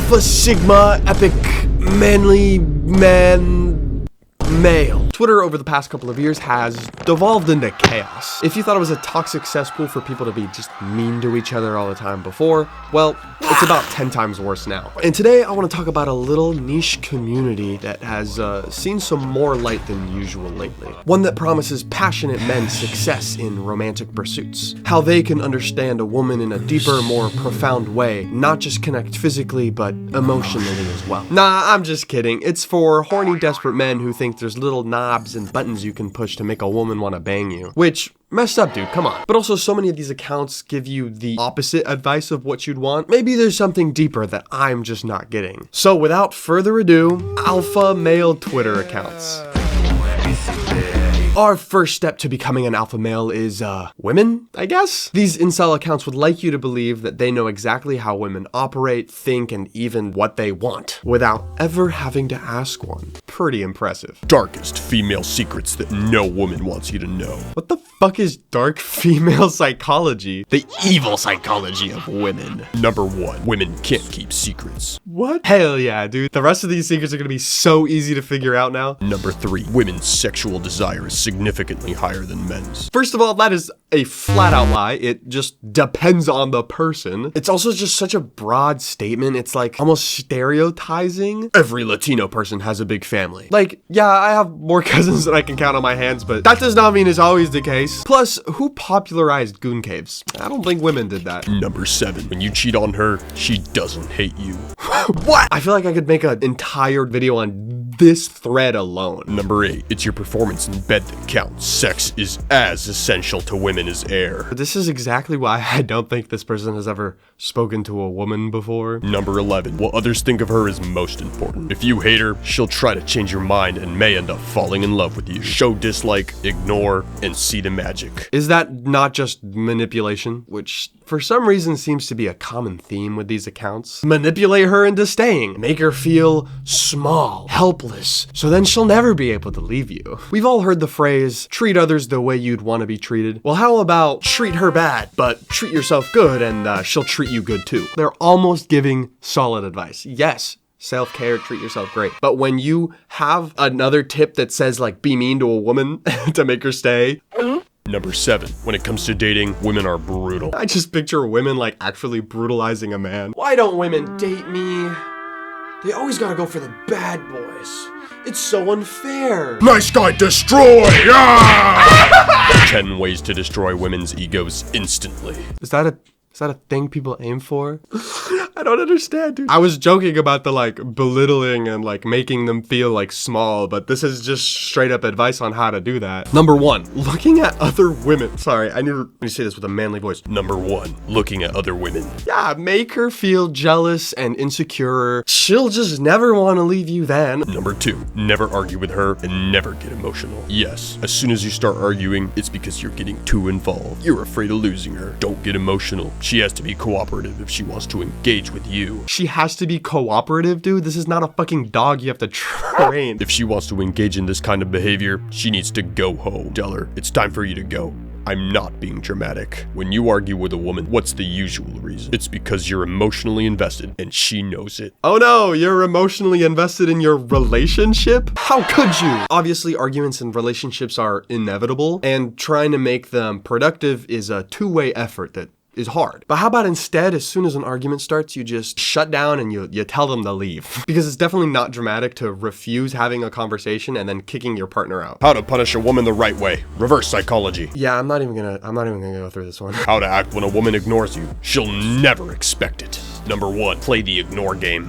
Alpha Sigma Epic Manly Man Male. Twitter over the past couple of years has devolved into chaos. If you thought it was a toxic cesspool for people to be just mean to each other all the time before, well, it's about 10 times worse now. And today I want to talk about a little niche community that has seen some more light than usual lately. One that promises passionate men success in romantic pursuits. How they can understand a woman in a deeper, more profound way, not just connect physically, but emotionally as well. Nah, I'm just kidding. It's for horny, desperate men who think there's little knobs and buttons you can push to make a woman want to bang you. Which, messed up, dude, come on. But also, so many of these accounts give you the opposite advice of what you'd want. Maybe there's something deeper that I'm just not getting. So without further ado, alpha male Twitter accounts. Our first step to becoming an alpha male is, women, I guess? These incel accounts would like you to believe that they know exactly how women operate, think, and even what they want, without ever having to ask one. Pretty impressive. Darkest female secrets that no woman wants you to know. What the fuck is dark female psychology? The evil psychology of women. Number 1, women can't keep secrets. What? Hell yeah, dude. The rest of these secrets are gonna be so easy to figure out now. Number 3, women's sexual desire is significantly higher than men's. First of all, that is a flat out lie. It just depends on the person. It's also just such a broad statement. It's like almost stereotyping. Every Latino person has a big family. Like, yeah, I have more cousins than I can count on my hands, but that does not mean it's always the case. Plus, who popularized goon caves? I don't think women did that. Number 7, when you cheat on her, she doesn't hate you. What? I feel like I could make an entire video on this thread alone. Number 8, it's your performance in bed that counts. Sex is as essential to women as air. This is exactly why I don't think this person has ever spoken to a woman before. Number 11, what others think of her is most important. If you hate her, she'll try to change your mind and may end up falling in love with you. Show dislike, ignore, and see the magic. Is that not just manipulation? Which, for some reason, seems to be a common theme with these accounts. Manipulate her into staying. Make her feel small, helpless, so then she'll never be able to leave you. We've all heard the phrase, treat others the way you'd want to be treated. Well, how about treat her bad, but treat yourself good and she'll treat you good too? They're almost giving solid advice. Yes, self-care, treat yourself great. But when you have another tip that says like, be mean to a woman to make her stay. Number 7, when it comes to dating, women are brutal. I just picture women like actually brutalizing a man. Why don't women date me? They always gotta go for the bad boys. It's so unfair. Nice guy, destroy! Yeah! 10 ways to destroy women's egos instantly. Is that a thing people aim for? I don't understand, dude. I was joking about the like belittling and like making them feel like small, but this is just straight up advice on how to do that. Number 1, looking at other women. Sorry, I need to say this with a manly voice. Number 1, looking at other women. Yeah, make her feel jealous and insecure. She'll just never want to leave you then. Number 2, never argue with her and never get emotional. Yes, as soon as you start arguing, it's because you're getting too involved. You're afraid of losing her. Don't get emotional. She has to be cooperative if she wants to engage with you. She has to be cooperative, dude? This is not a fucking dog you have to train. If she wants to engage in this kind of behavior, she needs to go home. Tell her, it's time for you to go. I'm not being dramatic. When you argue with a woman, what's the usual reason? It's because you're emotionally invested and she knows it. Oh no, you're emotionally invested in your relationship? How could you? Obviously, arguments in relationships are inevitable, and trying to make them productive is a two-way effort that is hard. But how about instead, as soon as an argument starts, you just shut down and you tell them to leave? Because it's definitely not dramatic to refuse having a conversation and then kicking your partner out. How to punish a woman the right way. Reverse psychology. Yeah, I'm not even gonna go through this one. How to act when a woman ignores you. She'll never expect it. Number 1, play the ignore game.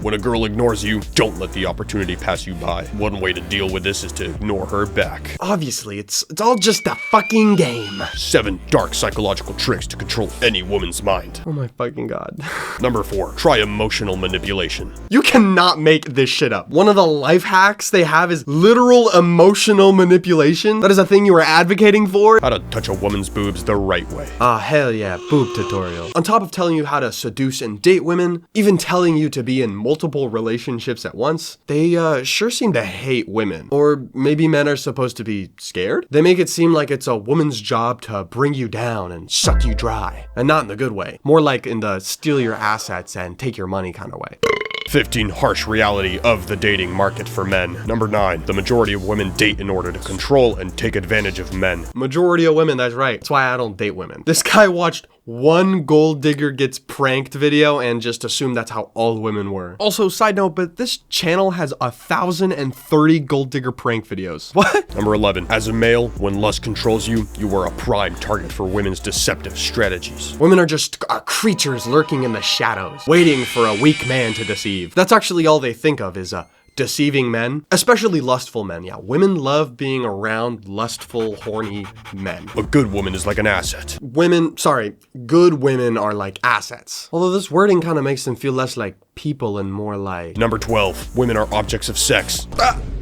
When a girl ignores you, don't let the opportunity pass you by. One way to deal with this is to ignore her back. Obviously, it's all just a fucking game. 7 dark psychological tricks to control any woman's mind. Oh my fucking god. Number 4, try emotional manipulation. You cannot make this shit up. One of the life hacks they have is literal emotional manipulation. That is a thing you are advocating for. How to touch a woman's boobs the right way. Ah, hell yeah, boob tutorial. On top of telling you how to seduce and date women, even telling you to be in multiple relationships at once, they sure seem to hate women. Or maybe men are supposed to be scared? They make it seem like it's a woman's job to bring you down and suck you dry. And not in the good way. More like in the steal your assets and take your money kind of way. 15 harsh reality of the dating market for men. Number 9, the majority of women date in order to control and take advantage of men. Majority of women, that's right. That's why I don't date women. This guy watched one gold digger gets pranked video and just assumed that's how all women were. Also, side note, but this channel has 1,030 gold digger prank videos. What? Number 11, as a male, when lust controls you, you are a prime target for women's deceptive strategies. Women are just creatures lurking in the shadows, waiting for a weak man to deceive. That's actually all they think of is deceiving men, especially lustful men. Yeah, women love being around lustful, horny men. A good woman is like an asset. Good women are like assets. Although this wording kind of makes them feel less like people and more like... Number 12, women are objects of sex.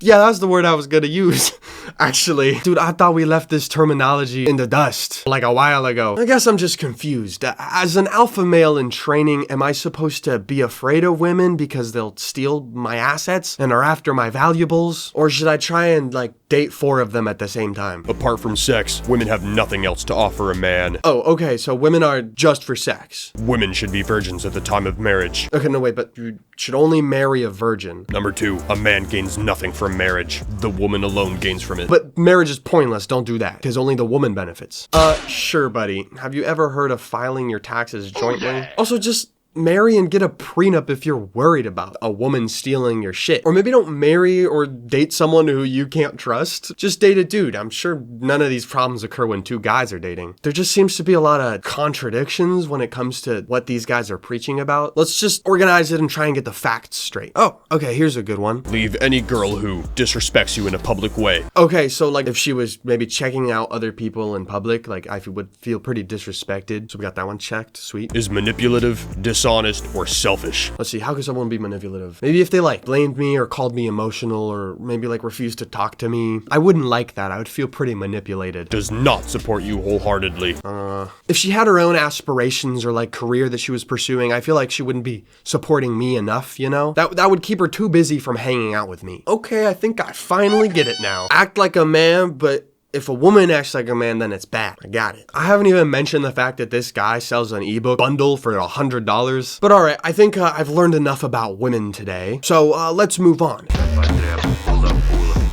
Yeah, that's the word I was gonna use, actually. Dude, I thought we left this terminology in the dust like a while ago. I guess I'm just confused. As an alpha male in training, am I supposed to be afraid of women because they'll steal my assets and are after my valuables? Or should I try and, date 4 of them at the same time? Apart from sex, women have nothing else to offer a man. Oh, okay, so women are just for sex. Women should be virgins at the time of marriage. Okay, no, wait, but you should only marry a virgin. Number 2, a man gains nothing from marriage. The woman alone gains from it. But marriage is pointless, don't do that, because only the woman benefits. Sure, buddy. Have you ever heard of filing your taxes jointly? Also, just marry and get a prenup if you're worried about a woman stealing your shit. Or maybe don't marry or date someone who you can't trust. Just date a dude. I'm sure none of these problems occur when 2 guys are dating. There just seems to be a lot of contradictions when it comes to what these guys are preaching about. Let's just organize it and try and get the facts straight. Oh, okay, here's a good one. Leave any girl who disrespects you in a public way. Okay, so if she was maybe checking out other people in public, I would feel pretty disrespected. So we got that one checked. Sweet. Is manipulative, dishonest, or selfish. Let's see, how could someone be manipulative? Maybe if they blamed me or called me emotional or maybe refused to talk to me. I wouldn't like that. I would feel pretty manipulated. Does not support you wholeheartedly. If she had her own aspirations or career that she was pursuing, I feel like she wouldn't be supporting me enough, you know? That would keep her too busy from hanging out with me. Okay, I think I finally get it now. Act like a man, but if a woman acts like a man, then it's bad. I got it. I haven't even mentioned the fact that this guy sells an ebook bundle for $100. But alright, I think I've learned enough about women today. So let's move on.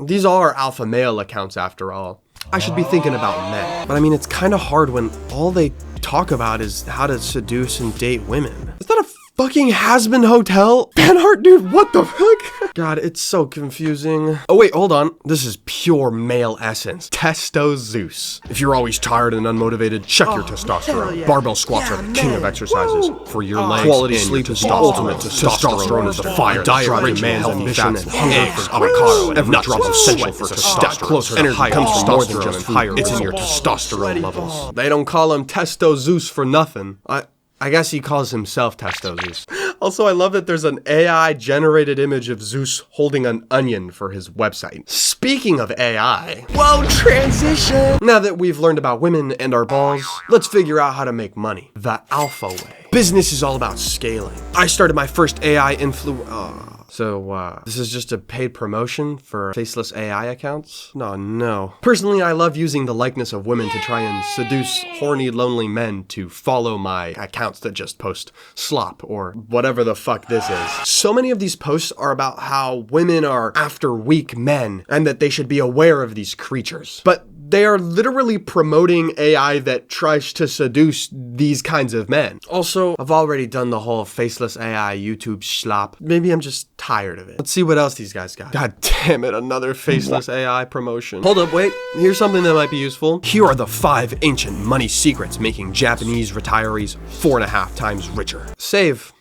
These are alpha male accounts after all. I should be thinking about men. But I mean, it's kind of hard when all they talk about is how to seduce and date women. Is that a fucking has-been hotel? Fanart, dude, what the fuck? God, it's so confusing. Oh wait, hold on. This is pure male essence. Testo Zeus. If you're always tired and unmotivated, check your testosterone. yeah. Barbell squats are the king of exercises. For your legs, quality sleep is the ultimate. Testosterone is the fire. Diet demands ambition and hunger for avocado. Every drop is essential for testosterone. Step closer to higher comes from more than just higher. It's in your testosterone levels. They don't call him Testo Zeus for nothing. I guess he calls himself Testo Zeus. Also, I love that there's an AI-generated image of Zeus holding an onion for his website. Speaking of AI, whoa, transition! Now that we've learned about women and our balls, let's figure out how to make money. The alpha way. Business is all about scaling. I started my first AI So, this is just a paid promotion for faceless AI accounts? No. Personally, I love using the likeness of women to try and seduce horny, lonely men to follow my accounts that just post slop or whatever the fuck this is. So many of these posts are about how women are after weak men and that they should be aware of these creatures. But they are literally promoting AI that tries to seduce these kinds of men. Also, I've already done the whole faceless AI YouTube schlop. Maybe I'm just tired of it. Let's see what else these guys got. God damn it, another faceless AI promotion. Hold up, wait. Here's something that might be useful. Here are the 5 ancient money secrets making Japanese retirees 4.5 times richer. Save.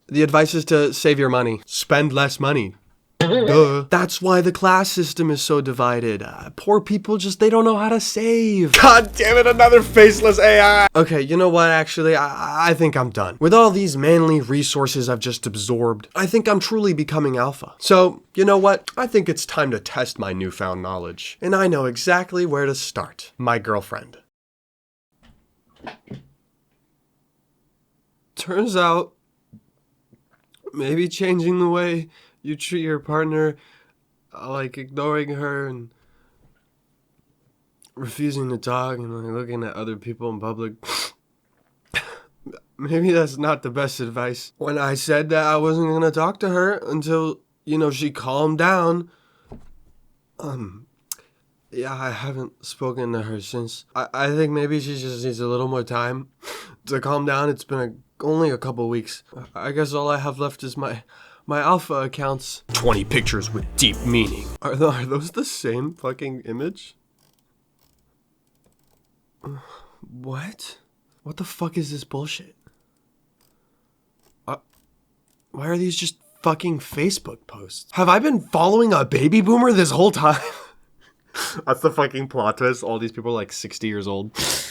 The advice is to save your money. Spend less money. Duh. That's why the class system is so divided. Poor people they don't know how to save. God damn it, another faceless AI. Okay, you know what, actually, I think I'm done. With all these manly resources I've just absorbed, I think I'm truly becoming alpha. So, you know what? I think it's time to test my newfound knowledge. And I know exactly where to start. My girlfriend. Turns out, maybe changing the way you treat your partner, like ignoring her and refusing to talk and like looking at other people in public, maybe that's not the best advice. When I said that I wasn't gonna talk to her until, she calmed down, yeah, I haven't spoken to her since. I think maybe she just needs a little more time to calm down. It's been only a couple weeks. I guess all I have left is my alpha accounts. 20 pictures with deep meaning. Are those the same fucking image? What? What the fuck is this bullshit? Why are these just fucking Facebook posts? Have I been following a baby boomer this whole time? That's the fucking plot twist. All these people are like 60 years old.